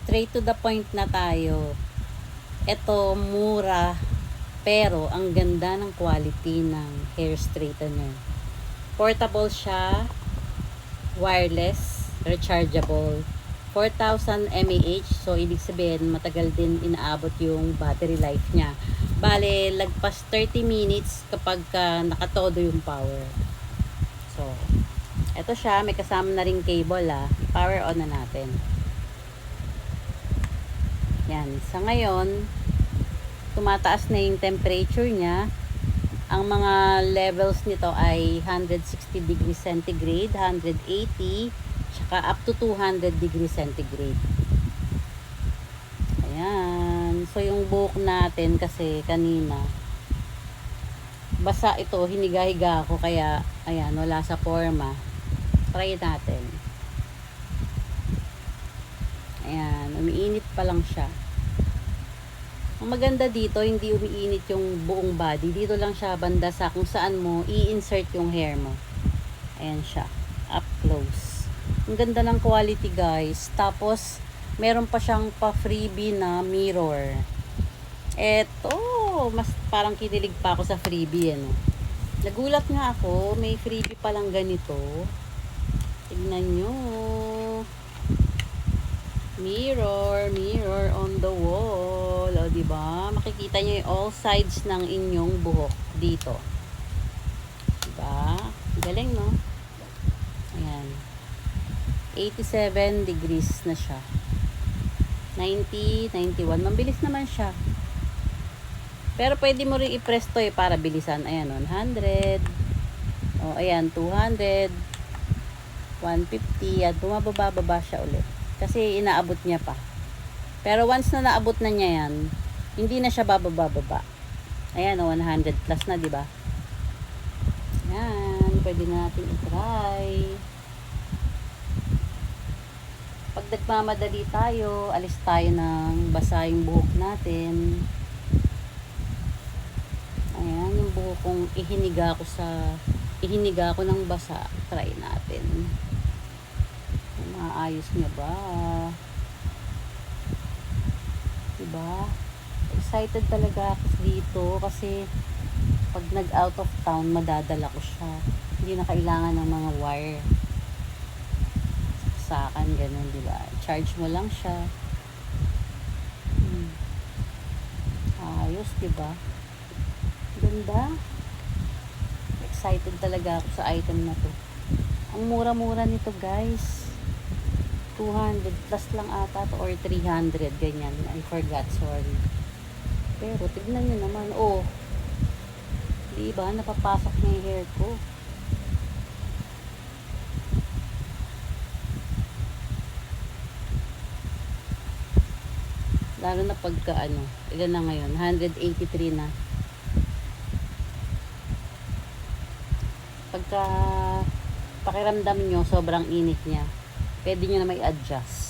straight to the point na tayo. Ito, mura, pero ang ganda ng quality ng hair straightener. Portable siya, wireless, rechargeable, 4,000 mAh, so ibig sabihin matagal din inaabot yung battery life niya. Bale, lagpas 30 minutes kapag nakatodo yung power. So, eto siya, may kasama na ring cable power on na natin. Yan, sa ngayon, tumataas na yung temperature niya. Ang mga levels nito ay 160 degrees centigrade, 180, tsaka up to 200 degrees centigrade. Ayan. So, yung buhok natin kasi kanina, basa ito, hiniga-higa ako, kaya, ayan, wala sa forma. Try natin. Ayan, umiinit pa lang siya. Ang maganda dito, hindi umiinit yung buong body. Dito lang siya banda sa kung saan mo i-insert yung hair mo. Ayan siya. Up close. Ang ganda ng quality, guys. Tapos, meron pa siyang pa-freebie na mirror. Eto, mas parang kinilig pa ako sa freebie, ano. Nagulat nga ako, may freebie palang ganito. Tignan nyo. Mirror on the wall. O, diba? Makikita nyo yung all sides ng inyong buhok dito. Diba? Galing, no? Ayan. 87 degrees na siya. 90, 91. Mabilis naman siya. Pero pwede mo rin i-press to para bilisan. Ayan, 100. O, ayan, 200. 150. At bumababa siya ulit. Kasi inaabot niya pa. Pero once na naabot na niya yan, hindi na siya bababa. Ayan, 100 plus na, di ba? Ayan, pwede na natin i-try. Pag nagmamadali tayo, alis tayo ng basa yung buhok natin. Ayan, yung buhok kong ihiniga ko ng basa. Try natin. Maayos niya ba? Diba? Excited talaga ako dito kasi pag nag-out of town, madadala ko siya. Hindi na kailangan ng mga wire. Saksakan, ganun, diba? Charge mo lang siya. Ayos, diba? Ganda. Excited talaga ako sa item na to. Ang mura-mura nito, guys. 200 plus lang ata to, or 300, ganyan. I forgot, sorry. Pero tignan nyo naman, oh. Diba, napapasok na yung hair ko. Lalo na pagka ilan na ngayon, 183 na. Pagka pakiramdam nyo sobrang init niya, pwede nyo na may adjust.